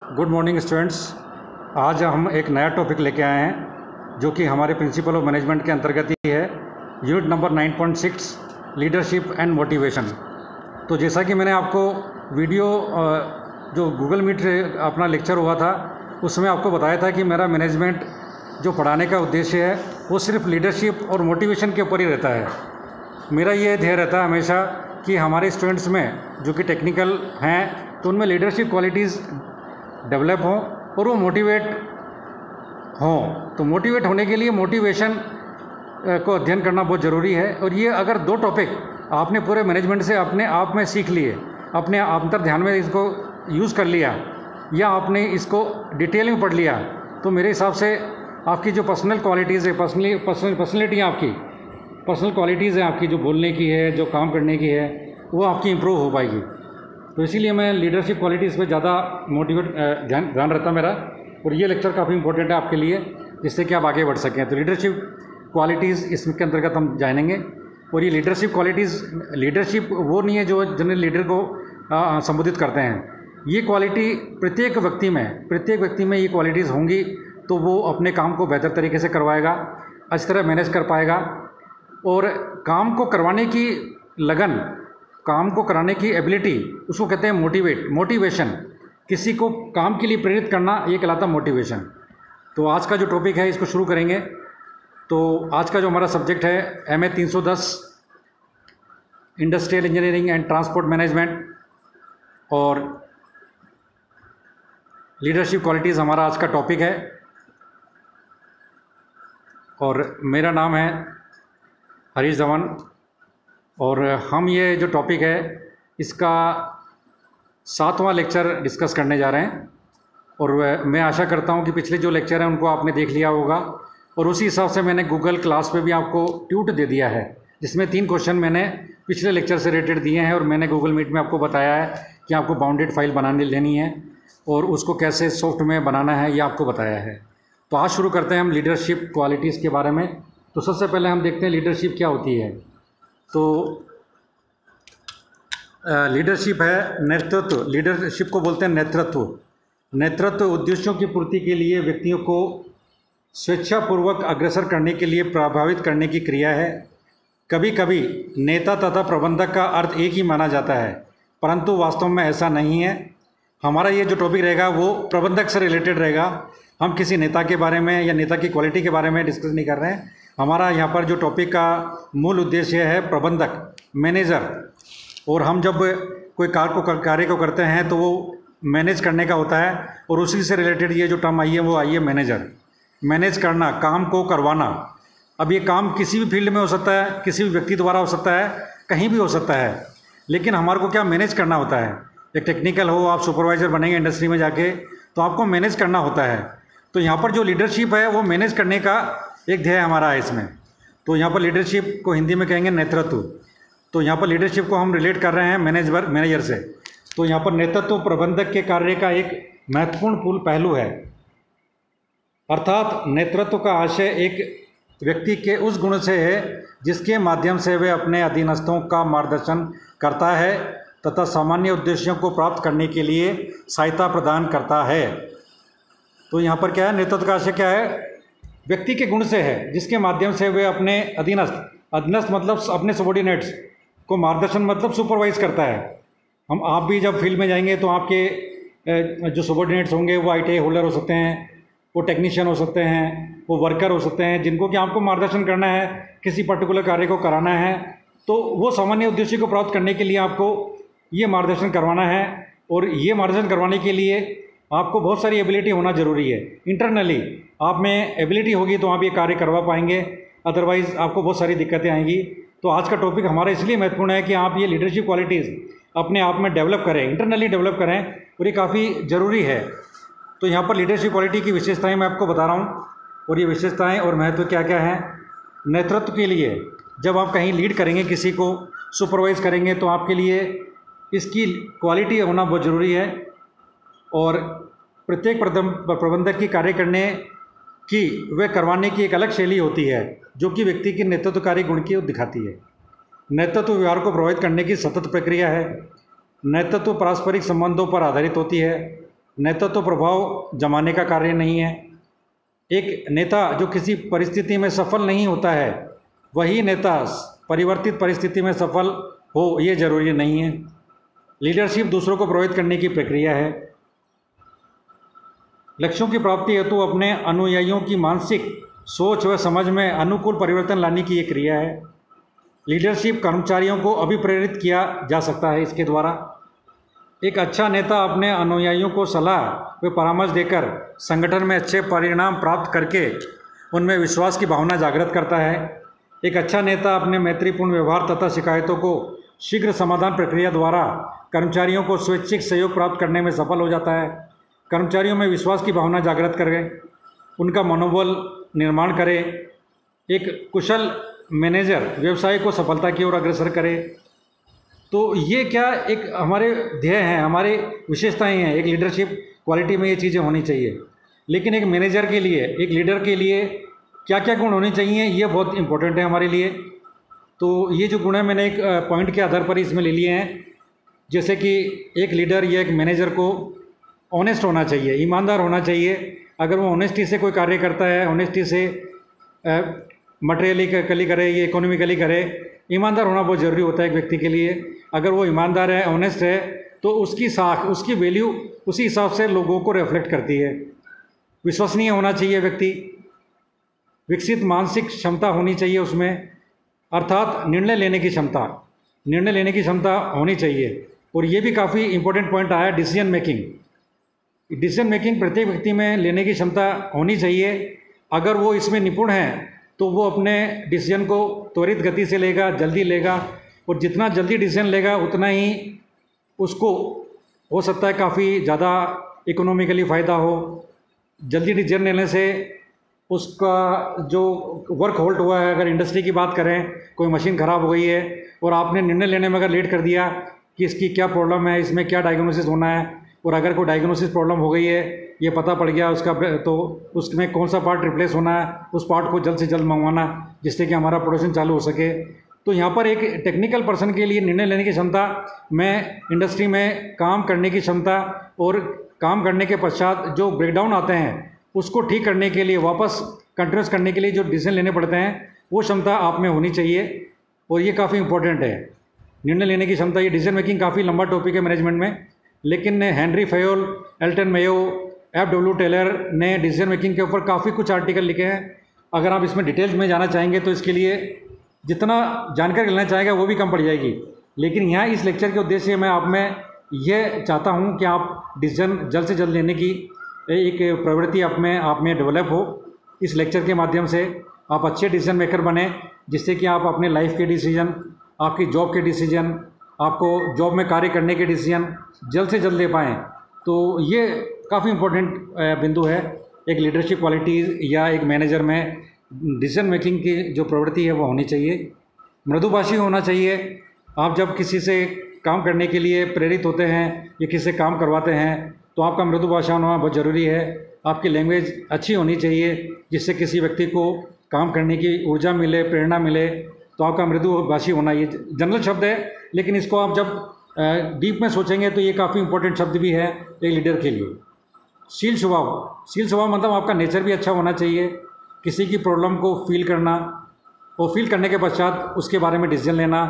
Good morning students. आज हम एक नया टॉपिक लेके आए हैं जो कि हमारे प्रिंसिपल ऑफ मैनेजमेंट के अंतर्गत ही है। Unit number 9.6 leadership and motivation. तो जैसा कि मैंने आपको वीडियो जो गूगल मीट अपना लेक्चर हुआ था उसमें आपको बताया था कि मेरा मैनेजमेंट जो पढ़ाने का उद्देश्य है वो सिर्फ लीडरशिप और मोटिवेशन के ऊपर ही रहता है। मेरा ये ध्येय रहता है हमेशा कि हमारे स्टूडेंट्स में जो कि टेक्निकल हैं तो उनमें लीडरशिप क्वालिटीज़ डेवलप हों और वो मोटिवेट हों। तो मोटिवेट होने के लिए मोटिवेशन को अध्ययन करना बहुत ज़रूरी है। और ये अगर दो टॉपिक आपने पूरे मैनेजमेंट से अपने आप में सीख लिए, अपने अंतर ध्यान में इसको यूज़ कर लिया या आपने इसको डिटेल में पढ़ लिया, तो मेरे हिसाब से आपकी जो पर्सनल क्वालिटीज़ है, पर्सनैलिटी आपकी पर्सनल क्वालिटीज़ है आपकी, जो बोलने की है, जो काम करने की है, वो आपकी इम्प्रूव हो पाएगी। तो इसीलिए मैं लीडरशिप क्वालिटीज़ पे ज़्यादा ध्यान रहता मेरा। और ये लेक्चर काफ़ी इंपॉर्टेंट है आपके लिए, जिससे कि आप आगे बढ़ सकें। तो लीडरशिप क्वालिटीज़ इसके अंतर्गत हम जानेंगे। और ये लीडरशिप क्वालिटीज़, लीडरशिप वो नहीं है जो जनरल लीडर को संबोधित करते हैं। ये क्वालिटी प्रत्येक व्यक्ति में ये क्वालिटीज़ होंगी तो वो अपने काम को बेहतर तरीके से करवाएगा, अच्छी तरह मैनेज कर पाएगा। और काम को करवाने की लगन, काम को कराने की एबिलिटी, उसको कहते हैं मोटिवेशन। किसी को काम के लिए प्रेरित करना, ये कहलाता मोटिवेशन। तो आज का जो टॉपिक है इसको शुरू करेंगे। तो आज का जो हमारा सब्जेक्ट है MA 310 industrial engineering and transport management और लीडरशिप क्वालिटीज़ हमारा आज का टॉपिक है। और मेरा नाम है हरीश धवन और हम ये जो टॉपिक है इसका 7वां लेक्चर डिस्कस करने जा रहे हैं। और मैं आशा करता हूँ कि पिछले जो लेक्चर हैं उनको आपने देख लिया होगा और उसी हिसाब से मैंने गूगल क्लास पे भी आपको ट्यूट दे दिया है, जिसमें 3 क्वेश्चन मैंने पिछले लेक्चर से रिलेटेड दिए हैं। और मैंने गूगल मीट में आपको बताया है कि आपको बाउंडेड फाइल बनाने लेनी है और उसको कैसे सॉफ्ट में बनाना है, ये आपको बताया है। तो आज शुरू करते हैं हम लीडरशिप क्वालिटीज़ के बारे में। तो सबसे पहले हम देखते हैं लीडरशिप क्या होती है। तो लीडरशिप है नेतृत्व। लीडरशिप को बोलते हैं नेतृत्व उद्देश्यों की पूर्ति के लिए व्यक्तियों को स्वेच्छापूर्वक अग्रसर करने के लिए प्रभावित करने की क्रिया है। कभी कभी नेता तथा प्रबंधक का अर्थ एक ही माना जाता है, परंतु वास्तव में ऐसा नहीं है। हमारा ये जो टॉपिक रहेगा वो प्रबंधक से रिलेटेड रहेगा। हम किसी नेता के बारे में या नेता की क्वालिटी के बारे में डिस्कस नहीं कर रहे हैं। हमारा यहाँ पर जो टॉपिक का मूल उद्देश्य है प्रबंधक, मैनेजर। और हम जब कोई कार्य को करते हैं तो वो मैनेज करने का होता है और उसी से रिलेटेड ये जो टर्म आई है वो आई है मैनेजर। मैनेज करना, काम को करवाना। अब ये काम किसी भी फील्ड में हो सकता है, किसी भी व्यक्ति द्वारा हो सकता है, कहीं भी हो सकता है, लेकिन हमारे को क्या मैनेज करना होता है। एक टेक्निकल हो, आप सुपरवाइज़र बनेंगे इंडस्ट्री में जाके, तो आपको मैनेज करना होता है। तो यहाँ पर जो लीडरशिप है वो मैनेज करने का एक ध्येय हमारा है इसमें। तो यहाँ पर लीडरशिप को हिंदी में कहेंगे नेतृत्व। तो यहाँ पर लीडरशिप को हम रिलेट कर रहे हैं मैनेजर से। तो यहाँ पर नेतृत्व प्रबंधक के कार्य का एक महत्वपूर्ण पहलू है। अर्थात नेतृत्व का आशय एक व्यक्ति के उस गुण से है जिसके माध्यम से वह अपने अधीनस्थों का मार्गदर्शन करता है तथा सामान्य उद्देश्यों को प्राप्त करने के लिए सहायता प्रदान करता है। तो यहाँ पर क्या है, नेतृत्व का आशय क्या है, व्यक्ति के गुण से है जिसके माध्यम से वे अपने अधीनस्थ मतलब अपने सबॉर्डिनेट्स को मार्गदर्शन मतलब सुपरवाइज करता है। आप भी जब फील्ड में जाएंगे तो आपके जो सबॉर्डिनेट्स होंगे वो ITI होल्डर हो सकते हैं, वो टेक्नीशियन हो सकते हैं, वो वर्कर हो सकते हैं, जिनको कि आपको मार्गदर्शन करना है, किसी पर्टिकुलर कार्य को कराना है। तो वो सामान्य उद्देश्य को प्राप्त करने के लिए आपको ये मार्गदर्शन करवाना है। और ये मार्गदर्शन करवाने के लिए आपको बहुत सारी एबिलिटी होना ज़रूरी है। इंटरनली आप में एबिलिटी होगी तो आप ये कार्य करवा पाएंगे, अदरवाइज़ आपको बहुत सारी दिक्कतें आएंगी। तो आज का टॉपिक हमारा इसलिए महत्वपूर्ण है कि आप ये लीडरशिप क्वालिटीज़ अपने आप में डेवलप करें, इंटरनली डेवलप करें, और ये काफ़ी ज़रूरी है। तो यहाँ पर लीडरशिप क्वालिटी की विशेषताएं मैं आपको बता रहा हूँ और ये विशेषताएं और महत्व क्या क्या हैं। नेतृत्व के लिए जब आप कहीं लीड करेंगे, किसी को सुपरवाइज़ करेंगे, तो आपके लिए इसकी क्वालिटी होना बहुत ज़रूरी है। और प्रत्येक प्रबंधक की कार्य करने की व करवाने की एक अलग शैली होती है जो कि व्यक्ति की नेतृत्वकारी गुण की दिखाती है। नेतृत्व व्यवहार को प्रभावित करने की सतत प्रक्रिया है। नेतृत्व पारस्परिक संबंधों पर आधारित होती है। नेतृत्व प्रभाव जमाने का कार्य नहीं है। एक नेता जो किसी परिस्थिति में सफल नहीं होता है, वही नेता परिवर्तित परिस्थिति में सफल हो, ये जरूरी नहीं है। लीडरशिप दूसरों को प्रभावित करने की प्रक्रिया है। लक्ष्यों की प्राप्ति हेतु अपने अनुयायियों की मानसिक सोच व समझ में अनुकूल परिवर्तन लाने की एक क्रिया है। लीडरशिप कर्मचारियों को अभिप्रेरित किया जा सकता है इसके द्वारा। एक अच्छा नेता अपने अनुयायियों को सलाह व परामर्श देकर संगठन में अच्छे परिणाम प्राप्त करके उनमें विश्वास की भावना जागृत करता है। एक अच्छा नेता अपने मैत्रीपूर्ण व्यवहार तथा शिकायतों को शीघ्र समाधान प्रक्रिया द्वारा कर्मचारियों को स्वैच्छिक सहयोग प्राप्त करने में सफल हो जाता है। कर्मचारियों में विश्वास की भावना जागृत करें, उनका मनोबल निर्माण करे। एक कुशल मैनेजर व्यवसाय को सफलता की ओर अग्रसर करे। तो ये क्या एक हमारे ध्येय हैं, हमारे विशेषताएं हैं। एक लीडरशिप क्वालिटी में ये चीज़ें होनी चाहिए। लेकिन एक मैनेजर के लिए, एक लीडर के लिए क्या क्या गुण होने चाहिए, ये बहुत इंपॉर्टेंट है हमारे लिए। तो ये जो गुण है मैंने एक पॉइंट के आधार पर इसमें ले लिए हैं। जैसे कि एक लीडर या एक मैनेजर को ऑनेस्ट होना चाहिए, ईमानदार होना चाहिए। अगर वो ऑनेस्टी से कोई कार्य करता है, ऑनेस्टी से मटेरियलिकली करे या इकोनॉमिकली करे, ईमानदार होना बहुत ज़रूरी होता है एक व्यक्ति के लिए। अगर वो ईमानदार है, ऑनेस्ट है, तो उसकी साख, उसकी वैल्यू उसी हिसाब से लोगों को रिफ्लेक्ट करती है। विश्वसनीय होना चाहिए व्यक्ति। विकसित मानसिक क्षमता होनी चाहिए उसमें, अर्थात निर्णय लेने की क्षमता होनी चाहिए। और ये भी काफ़ी इंपॉर्टेंट पॉइंट आया, डिसीजन मेकिंग प्रत्येक व्यक्ति में लेने की क्षमता होनी चाहिए। अगर वो इसमें निपुण है तो वो अपने डिसीजन को त्वरित गति से लेगा, जल्दी लेगा। और जितना जल्दी डिसीजन लेगा उतना ही उसको हो सकता है काफ़ी ज़्यादा इकोनॉमिकली फ़ायदा हो। जल्दी डिसीजन लेने से उसका जो वर्क होल्ड हुआ है, अगर इंडस्ट्री की बात करें, कोई मशीन ख़राब हो गई है और आपने निर्णय लेने में अगर लेट कर दिया कि इसकी क्या प्रॉब्लम है, इसमें क्या डायग्नोसिस होना है, और अगर कोई डायग्नोसिस प्रॉब्लम हो गई है, ये पता पड़ गया उसका, तो उसमें कौन सा पार्ट रिप्लेस होना है, उस पार्ट को जल्द से जल्द मंगवाना जिससे कि हमारा प्रोडक्शन चालू हो सके। तो यहाँ पर एक टेक्निकल पर्सन के लिए निर्णय लेने की क्षमता में, इंडस्ट्री में काम करने की क्षमता, और काम करने के पश्चात जो ब्रेकडाउन आते हैं उसको ठीक करने के लिए, वापस कंटिन्यूस करने के लिए जो डिसीजन लेने पड़ते हैं, वो क्षमता आप में होनी चाहिए। और ये काफ़ी इंपॉर्टेंट है, निर्णय लेने की क्षमता। ये डिसीजन मेकिंग काफ़ी लंबा टॉपिक है मैनेजमेंट में, लेकिन Henry Fayol, Elton Mayo, F.W. Taylor ने डिसीजन मेकिंग के ऊपर काफ़ी कुछ आर्टिकल लिखे हैं। अगर आप इसमें डिटेल्स में जाना चाहेंगे तो इसके लिए जितना जानकारी लेना चाहेगा वो भी कम पड़ जाएगी। लेकिन यहाँ इस लेक्चर के उद्देश्य मैं आप में यह चाहता हूँ कि आप डिसीजन जल्द से जल्द लेने की एक प्रवृत्ति आप में डेवलप हो। इस लेक्चर के माध्यम से आप अच्छे डिसीजन मेकर बने, जिससे कि आप अपने लाइफ के डिसीजन, आपकी जॉब के डिसीजन, आपको जॉब में कार्य करने के डिसीजन जल्द से जल्द ले पाएँ। तो ये काफ़ी इम्पोर्टेंट बिंदु है एक लीडरशिप क्वालिटीज़ या एक मैनेजर में। डिसीजन मेकिंग की जो प्रवृत्ति है वो होनी चाहिए। मृदुभाषी होना चाहिए। आप जब किसी से काम करने के लिए प्रेरित होते हैं या किसी से काम करवाते हैं तो आपका मृदुभाषा होना बहुत ज़रूरी है। आपकी लैंग्वेज अच्छी होनी चाहिए जिससे किसी व्यक्ति को काम करने की ऊर्जा मिले, प्रेरणा मिले। तो आपका मृदुभाषी होना, ये जनरल शब्द है, लेकिन इसको आप जब डीप में सोचेंगे तो ये काफ़ी इंपॉर्टेंट शब्द भी है एक लीडर के लिए। शील स्वभाव मतलब आपका नेचर भी अच्छा होना चाहिए। किसी की प्रॉब्लम को फील करना और फील करने के पश्चात उसके बारे में डिसीजन लेना।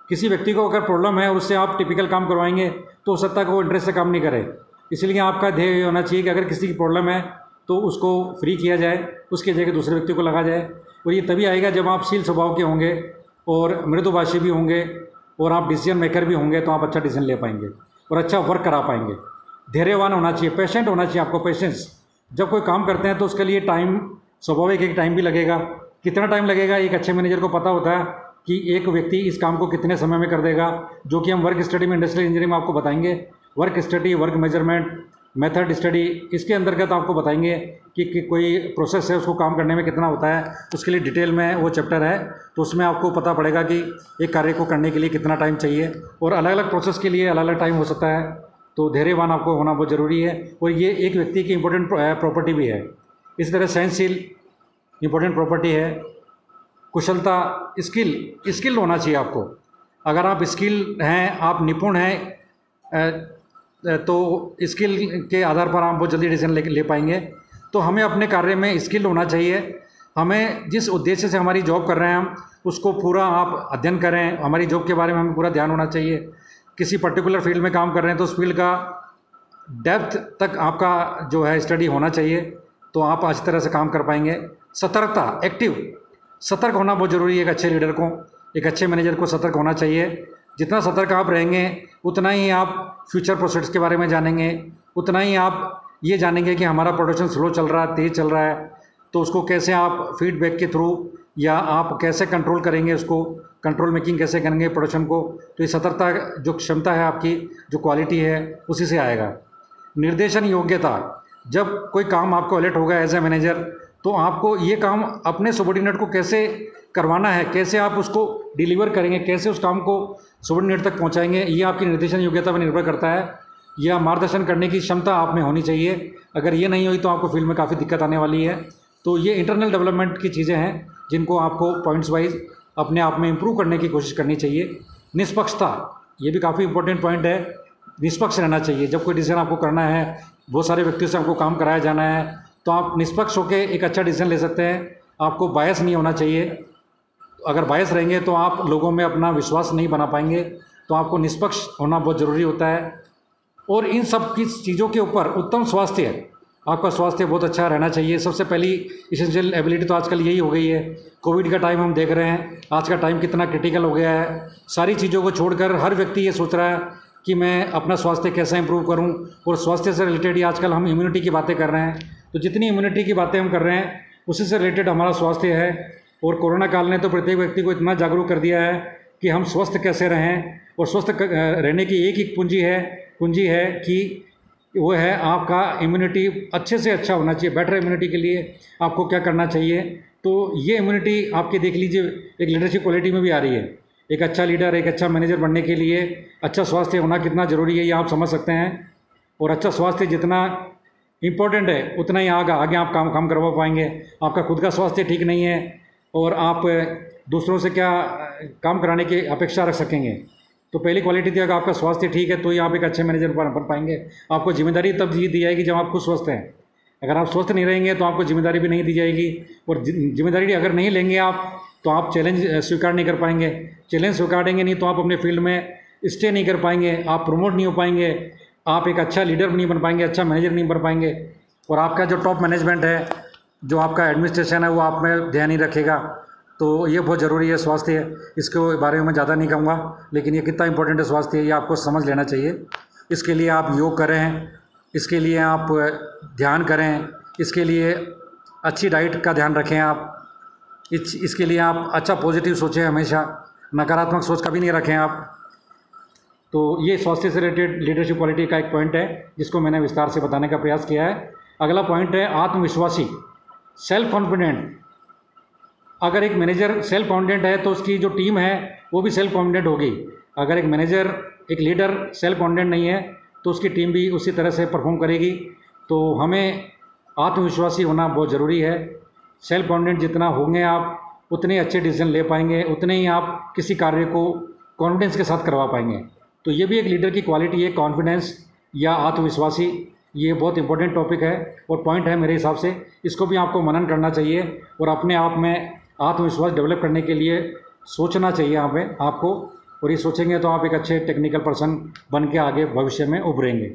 किसी व्यक्ति को अगर प्रॉब्लम है और उससे आप टिपिकल काम करवाएंगे तो हो सकता है कि वो इंटरेस्ट से काम नहीं करे। इसलिए आपका ध्येय होना चाहिए कि अगर किसी की प्रॉब्लम है तो उसको फ्री किया जाए, उसकी जगह दूसरे व्यक्ति को लगा जाए। और ये तभी आएगा जब आप शील स्वभाव के होंगे और मृदुभाषी भी होंगे और आप डिसीजन मेकर भी होंगे, तो आप अच्छा डिसीजन ले पाएंगे और अच्छा वर्क करा पाएंगे। धैर्यवान होना चाहिए, पेशेंट होना चाहिए आपको। पेशेंस, जब कोई काम करते हैं तो उसके लिए टाइम, स्वाभाविक एक टाइम भी लगेगा। कितना टाइम लगेगा एक अच्छे मैनेजर को पता होता है कि एक व्यक्ति इस काम को कितने समय में कर देगा, जो कि हम वर्क स्टडी में, इंडस्ट्रियल इंजीनियरिंग में आपको बताएंगे। Work study, work measurement, method study, इसके अंतर्गत आपको बताएंगे कि कोई प्रोसेस है उसको काम करने में कितना होता है। उसके लिए डिटेल में वो चैप्टर है, तो उसमें आपको पता पड़ेगा कि एक कार्य को करने के लिए कितना टाइम चाहिए और अलग अलग प्रोसेस के लिए अलग अलग टाइम हो सकता है। तो धैर्यवान आपको होना बहुत ज़रूरी है और ये एक व्यक्ति की इंपॉर्टेंट प्रॉपर्टी भी है। इस तरह सहनशील इंपॉर्टेंट प्रॉपर्टी है। कुशलता, स्किल होना चाहिए आपको। अगर आप स्किल हैं, आप निपुण हैं तो स्किल के आधार पर आप बहुत जल्दी डिसीजन ले पाएंगे। तो हमें अपने कार्य में स्किल होना चाहिए। हमें जिस उद्देश्य से हमारी जॉब कर रहे हैं हम उसको पूरा आप अध्ययन करें, हमारी जॉब के बारे में हमें पूरा ध्यान होना चाहिए। किसी पर्टिकुलर फील्ड में काम कर रहे हैं तो उस फील्ड का डेप्थ तक आपका जो है स्टडी होना चाहिए, तो आप अच्छी तरह से काम कर पाएंगे। सतर्कता, एक्टिव, सतर्क होना बहुत ज़रूरी है। एक अच्छे लीडर को, एक अच्छे मैनेजर को सतर्क होना चाहिए। जितना सतर्क आप रहेंगे उतना ही आप फ्यूचर प्रोसेस के बारे में जानेंगे, उतना ही आप ये जानेंगे कि हमारा प्रोडक्शन स्लो चल रहा है, तेज़ चल रहा है, तो उसको कैसे आप फीडबैक के थ्रू या आप कैसे कंट्रोल करेंगे, उसको कंट्रोल मेकिंग कैसे करेंगे प्रोडक्शन को। तो ये सतर्कता जो क्षमता है आपकी, जो क्वालिटी है, उसी से आएगा। निर्देशन योग्यता, जब कोई काम आपको अलर्ट होगा एज ए मैनेजर, तो आपको ये काम अपने सबॉर्डिनेट को कैसे करवाना है, कैसे आप उसको डिलीवर करेंगे, कैसे उस काम को सबॉर्डिनेट तक पहुंचाएंगे, ये आपकी निर्देशन योग्यता पर निर्भर करता है। या मार्गदर्शन करने की क्षमता आप में होनी चाहिए। अगर ये नहीं हुई तो आपको फील्ड में काफ़ी दिक्कत आने वाली है। तो ये इंटरनल डेवलपमेंट की चीज़ें हैं जिनको आपको पॉइंट्स वाइज अपने आप में इम्प्रूव करने की कोशिश करनी चाहिए। निष्पक्षता, ये भी काफ़ी इंपॉर्टेंट पॉइंट है। निष्पक्ष रहना चाहिए। जब कोई डिसीजन आपको करना है, बहुत सारे व्यक्तियों से आपको काम कराया जाना है, तो आप निष्पक्ष होकर एक अच्छा डिसीजन ले सकते हैं। आपको बायस नहीं होना चाहिए। अगर बायस रहेंगे तो आप लोगों में अपना विश्वास नहीं बना पाएंगे। तो आपको निष्पक्ष होना बहुत ज़रूरी होता है। और इन सब की चीज़ों के ऊपर उत्तम स्वास्थ्य, आपका स्वास्थ्य बहुत अच्छा रहना चाहिए। सबसे पहली इसेंशियल एबिलिटी तो आजकल यही हो गई है। कोविड का टाइम हम देख रहे हैं, आज का टाइम कितना क्रिटिकल हो गया है। सारी चीज़ों को छोड़कर हर व्यक्ति ये सोच रहा है कि मैं अपना स्वास्थ्य कैसे इंप्रूव करूं। और स्वास्थ्य से रिलेटेड ही आजकल हम इम्यूनिटी की बातें कर रहे हैं। तो जितनी इम्यूनिटी की बातें हम कर रहे हैं उसी से रिलेटेड हमारा स्वास्थ्य है। और कोरोना काल ने तो प्रत्येक व्यक्ति को इतना जागरूक कर दिया है कि हम स्वस्थ कैसे रहें। और स्वस्थ रहने की एक ही कुंजी है कि वो है आपका इम्यूनिटी अच्छे से अच्छा होना चाहिए। बेटर इम्यूनिटी के लिए आपको क्या करना चाहिए, तो ये इम्यूनिटी आपके देख लीजिए एक लीडरशिप क्वालिटी में भी आ रही है। एक अच्छा लीडर, एक अच्छा मैनेजर बनने के लिए अच्छा स्वास्थ्य होना कितना ज़रूरी है ये आप समझ सकते हैं। और अच्छा स्वास्थ्य जितना इम्पोर्टेंट है उतना ही आगे आप काम करवा पाएंगे। आपका खुद का स्वास्थ्य ठीक नहीं है और आप दूसरों से क्या काम कराने की अपेक्षा रख सकेंगे। तो पहली क्वालिटी थी, अगर आपका स्वास्थ्य ठीक है तो ही आप एक अच्छे मैनेजर बन पाएंगे। आपको जिम्मेदारी तब दी जाएगी जब आप खुद स्वस्थ हैं। अगर आप स्वस्थ नहीं रहेंगे तो आपको जिम्मेदारी भी नहीं दी जाएगी। और जिम्मेदारी अगर नहीं लेंगे आप तो आप चैलेंज स्वीकार नहीं कर पाएंगे। चैलेंज स्वीकारेंगे नहीं तो आप अपने फील्ड में स्टे नहीं कर पाएंगे, आप प्रमोट नहीं हो पाएंगे, आप एक अच्छा लीडर नहीं बन पाएंगे, अच्छा मैनेजर नहीं बन पाएंगे। और आपका जो टॉप मैनेजमेंट है, जो आपका एडमिनिस्ट्रेशन है, वो आप में ध्यान नहीं रखेगा। तो ये बहुत ज़रूरी है स्वास्थ्य। इसके बारे में मैं ज़्यादा नहीं कहूँगा, लेकिन ये कितना इंपॉर्टेंट है स्वास्थ्य, ये आपको समझ लेना चाहिए। इसके लिए आप योग करें, इसके लिए आप ध्यान करें, इसके लिए अच्छी डाइट का ध्यान रखें आप। इसके लिए आप अच्छा पॉजिटिव सोचें, हमेशा नकारात्मक सोच कभी नहीं रखें आप। तो ये स्वास्थ्य से रिलेटेड लीडरशिप क्वालिटी का एक पॉइंट है जिसको मैंने विस्तार से बताने का प्रयास किया है। अगला पॉइंट है आत्मविश्वासी, सेल्फ कॉन्फिडेंट। अगर एक मैनेजर सेल्फ कॉन्फिडेंट है तो उसकी जो टीम है वो भी सेल्फ कॉन्फिडेंट होगी। अगर एक मैनेजर, एक लीडर सेल्फ कॉन्फिडेंट नहीं है तो उसकी टीम भी उसी तरह से परफॉर्म करेगी। तो हमें आत्मविश्वासी होना बहुत ज़रूरी है। सेल्फ कॉन्फिडेंट जितना होंगे आप उतने अच्छे डिसीजन ले पाएंगे, उतने ही आप किसी कार्य को कॉन्फिडेंस के साथ करवा पाएंगे। तो ये भी एक लीडर की क्वालिटी है, कॉन्फिडेंस या आत्मविश्वासी। ये बहुत इंपॉर्टेंट टॉपिक है और पॉइंट है मेरे हिसाब से। इसको भी आपको मनन करना चाहिए और अपने आप में आत्मविश्वास डेवलप करने के लिए सोचना चाहिए यहाँ पे आपको। और ये सोचेंगे तो आप एक अच्छे टेक्निकल पर्सन बन के आगे भविष्य में उभरेंगे।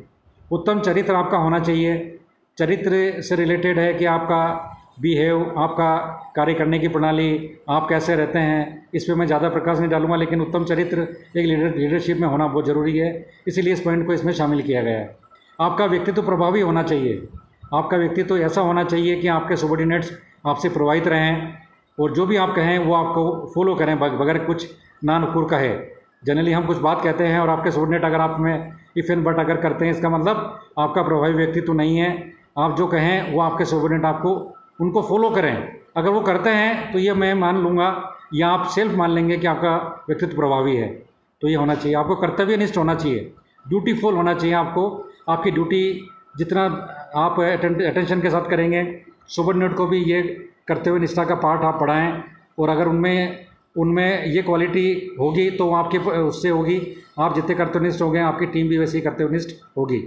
उत्तम चरित्र आपका होना चाहिए। चरित्र से रिलेटेड है कि आपका बिहेव, आपका कार्य करने की प्रणाली, आप कैसे रहते हैं, इस पर मैं ज़्यादा प्रकाश नहीं डालूंगा, लेकिन उत्तम चरित्र एक लीडरशिप में होना बहुत ज़रूरी है। इसीलिए इस पॉइंट को इसमें शामिल किया गया है। आपका व्यक्तित्व प्रभावी होना चाहिए। आपका व्यक्तित्व ऐसा होना चाहिए कि आपके सबॉर्डिनेट्स आपसे प्रभावित रहें और जो भी आप कहें वो आपको फॉलो करें बगैर कुछ ना नुकुर कहे। जनरली हम कुछ बात कहते हैं और आपके सबॉर्डिनेट अगर आप में इफ़ एंड बट अगर करते हैं, इसका मतलब आपका प्रभावी व्यक्तित्व नहीं है। आप जो कहें वो आपके सबॉर्डिनेट आपको उनको फॉलो करें। अगर वो करते हैं तो ये मैं मान लूँगा या आप सेल्फ मान लेंगे कि आपका व्यक्तित्व प्रभावी है। तो ये होना चाहिए। आपको कर्तव्यनिष्ठ होना चाहिए, ड्यूटीफुल होना चाहिए। आपको आपकी ड्यूटी जितना आप अटेंशन के साथ करेंगे, सबॉर्डिनेट को भी ये कर्तव्य निष्ठा का पाठ आप पढ़ाएं। और अगर उनमें उनमें ये क्वालिटी होगी तो आपके उससे होगी, आप जितने कर्तव्यनिष्ठ हो गए आपकी टीम भी वैसे ही कर्तव्यनिष्ठ होगी।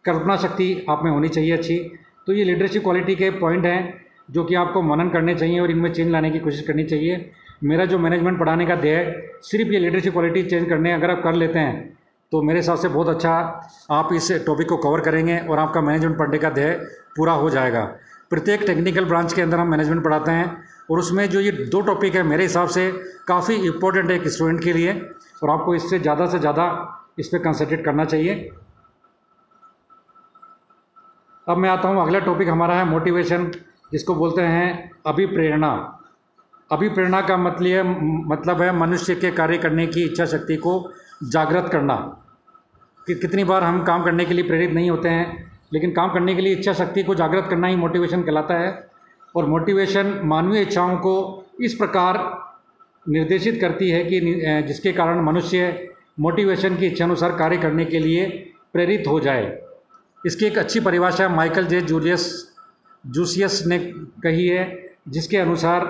कल्पना शक्ति आप में होनी चाहिए अच्छी। तो ये लीडरशिप क्वालिटी के पॉइंट हैं जो कि आपको मनन करने चाहिए और इनमें चेंज लाने की कोशिश करनी चाहिए। मेरा जो मैनेजमेंट पढ़ाने का ध्येय है सिर्फ ये लीडरशिप क्वालिटी चेंज करने अगर आप कर लेते हैं तो मेरे हिसाब से बहुत अच्छा आप इस टॉपिक को कवर करेंगे और आपका मैनेजमेंट पढ़ने का ध्येय पूरा हो जाएगा। प्रत्येक टेक्निकल ब्रांच के अंदर हम मैनेजमेंट पढ़ाते हैं और उसमें जो ये 2 टॉपिक है मेरे हिसाब से काफ़ी इम्पोर्टेंट है एक स्टूडेंट के लिए और आपको इससे ज़्यादा से ज़्यादा इस पर कंसंट्रेट करना चाहिए। अब मैं आता हूँ, अगला टॉपिक हमारा है मोटिवेशन, जिसको बोलते हैं अभिप्रेरणा। अभिप्रेरणा का मतलब है मनुष्य के कार्य करने की इच्छा शक्ति को जागृत करना। कि कितनी बार हम काम करने के लिए प्रेरित नहीं होते हैं, लेकिन काम करने के लिए इच्छा शक्ति को जागृत करना ही मोटिवेशन कहलाता है। और मोटिवेशन मानवीय इच्छाओं को इस प्रकार निर्देशित करती है कि जिसके कारण मनुष्य मोटिवेशन की इच्छा अनुसार कार्य करने के लिए प्रेरित हो जाए। इसकी एक अच्छी परिभाषा माइकल जे जूसियस ने कही है, जिसके अनुसार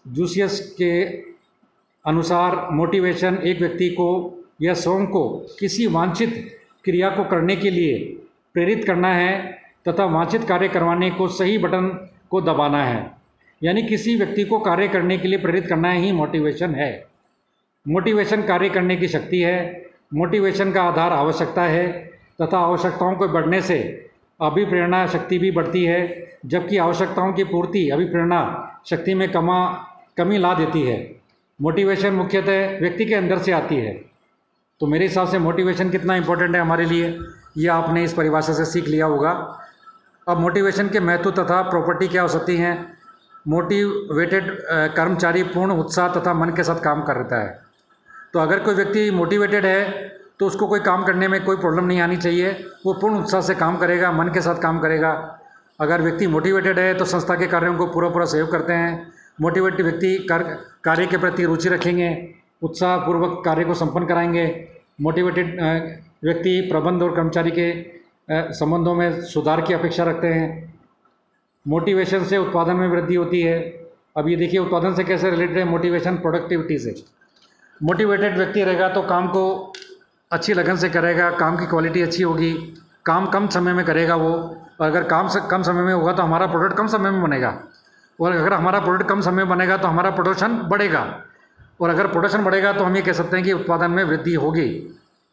जूसियस के अनुसार मोटिवेशन एक व्यक्ति को या स्वयं को किसी वांछित क्रिया को करने के लिए प्रेरित करना है तथा वांछित कार्य करवाने को सही बटन को दबाना है। यानी किसी व्यक्ति को कार्य करने के लिए प्रेरित करना ही मोटिवेशन है। मोटिवेशन कार्य करने की शक्ति है। मोटिवेशन का आधार आवश्यकता है तथा आवश्यकताओं को बढ़ने से अभिप्रेरणा शक्ति भी बढ़ती है, जबकि आवश्यकताओं की पूर्ति अभिप्रेरणा शक्ति में कमी ला देती है। मोटिवेशन मुख्यतः व्यक्ति के अंदर से आती है। तो मेरे हिसाब से मोटिवेशन कितना इंपॉर्टेंट है हमारे लिए ये आपने इस परिभाषा से सीख लिया होगा। अब मोटिवेशन के महत्व तथा प्रॉपर्टी क्या हो सकती हैं। मोटिवेटेड कर्मचारी पूर्ण उत्साह तथा मन के साथ काम करता है। तो अगर कोई व्यक्ति मोटिवेटेड है तो उसको कोई काम करने में कोई प्रॉब्लम नहीं आनी चाहिए, वो पूर्ण उत्साह से काम करेगा, मन के साथ काम करेगा। अगर व्यक्ति मोटिवेटेड है तो संस्था के कार्यों को पूरा सहयोग करते हैं। मोटिवेटेड व्यक्ति कार्य के प्रति रुचि रखेंगे, उत्साहपूर्वक कार्य को संपन्न कराएंगे। मोटिवेटेड व्यक्ति प्रबंध और कर्मचारी के संबंधों में सुधार की अपेक्षा रखते हैं। मोटिवेशन से उत्पादन में वृद्धि होती है। अब ये देखिए उत्पादन से कैसे रिलेटेड है मोटिवेशन, प्रोडक्टिविटी से। मोटिवेटेड व्यक्ति रहेगा तो काम को अच्छी लगन से करेगा, काम की क्वालिटी अच्छी होगी, काम कम समय में करेगा वो। और अगर काम कम समय में होगा तो हमारा प्रोडक्ट कम समय में बनेगा, और अगर हमारा प्रोडक्ट कम समय में बनेगा तो हमारा प्रोडक्शन बढ़ेगा, और अगर प्रोडक्शन बढ़ेगा तो हम ये कह सकते हैं कि उत्पादन में वृद्धि होगी।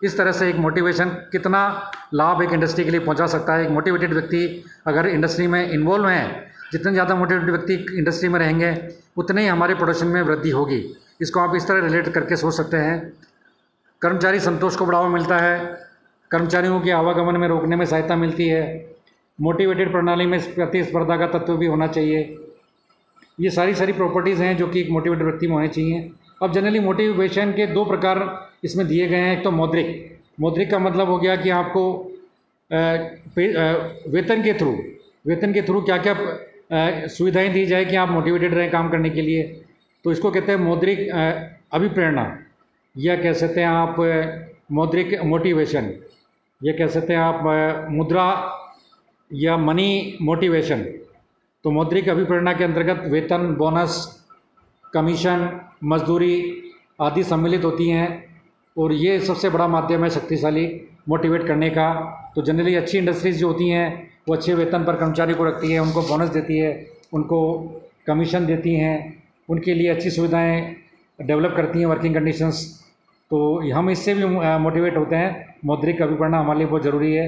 इस तरह से एक मोटिवेशन कितना लाभ एक इंडस्ट्री के लिए पहुंचा सकता है। एक मोटिवेटेड व्यक्ति अगर इंडस्ट्री में इन्वॉल्व हैं, जितने ज़्यादा मोटिवेटेड व्यक्ति इंडस्ट्री में रहेंगे उतने ही हमारे प्रोडक्शन में वृद्धि होगी। इसको आप इस तरह रिलेट करके सोच सकते हैं। कर्मचारी संतोष को बढ़ावा मिलता है, कर्मचारियों के आवागमन में रोकने में सहायता मिलती है। मोटिवेटेड प्रणाली में प्रतिस्पर्धा का तत्व भी होना चाहिए। ये सारी प्रॉपर्टीज़ हैं जो कि एक मोटिवेटेड व्यक्ति में होनी चाहिए। अब जनरली मोटिवेशन के 2 प्रकार इसमें दिए गए हैं। एक तो मौद्रिक का मतलब हो गया कि आपको वेतन के थ्रू क्या क्या सुविधाएं दी जाए कि आप मोटिवेटेड रहें काम करने के लिए। तो इसको कहते हैं मौद्रिक अभिप्रेरणा, या कह सकते हैं आप मौद्रिक मोटिवेशन, या कह सकते हैं आप मुद्रा या मनी मोटिवेशन। तो मौद्रिक अभिप्रेरणा के अंतर्गत वेतन, बोनस, कमीशन, मजदूरी आदि सम्मिलित होती हैं, और ये सबसे बड़ा माध्यम है शक्तिशाली मोटिवेट करने का। तो जनरली अच्छी इंडस्ट्रीज़ जो होती हैं वो अच्छे वेतन पर कर्मचारी को रखती है, उनको बोनस देती है, उनको कमीशन देती हैं, उनके लिए अच्छी सुविधाएं डेवलप करती हैं, वर्किंग कंडीशंस। तो हम इससे भी मोटिवेट होते हैं। मौद्रिक अभिप्रेरणा हमारे लिए बहुत ज़रूरी है।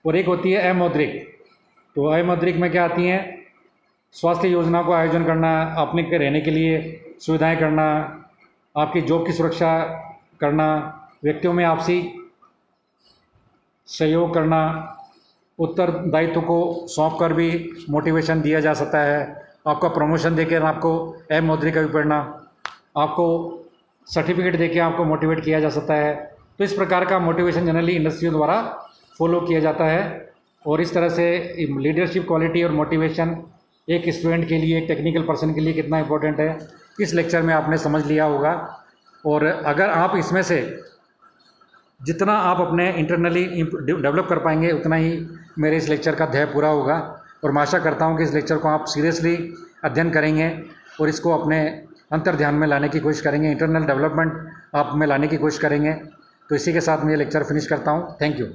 और एक होती है अमौद्रिक। तो अमौद्रिक में क्या आती हैं, स्वास्थ्य योजना को आयोजन करना, अपने के रहने के लिए सुविधाएं करना, आपकी जॉब की सुरक्षा करना, व्यक्तियों में आपसी सहयोग करना, उत्तरदायित्व को सौंप कर भी मोटिवेशन दिया जा सकता है। आपका प्रमोशन देकर आपको अमौद्रिक अभिप्रेरणा, आपको सर्टिफिकेट देके आपको मोटिवेट किया जा सकता है। तो इस प्रकार का मोटिवेशन जनरली इंडस्ट्रियों द्वारा फॉलो किया जाता है। और इस तरह से लीडरशिप क्वालिटी और मोटिवेशन एक स्टूडेंट के लिए, एक टेक्निकल पर्सन के लिए कितना इंपॉर्टेंट है, इस लेक्चर में आपने समझ लिया होगा। और अगर आप इसमें से जितना आप अपने इंटरनली डेवलप कर पाएंगे उतना ही मेरे इस लेक्चर का ध्येय पूरा होगा। और मैं आशा करता हूँ कि इस लेक्चर को आप सीरियसली अध्ययन करेंगे और इसको अपने अंतर ध्यान में लाने की कोशिश करेंगे, इंटरनल डेवलपमेंट आप में लाने की कोशिश करेंगे। तो इसी के साथ मैं ये लेक्चर फिनिश करता हूँ। Thank you.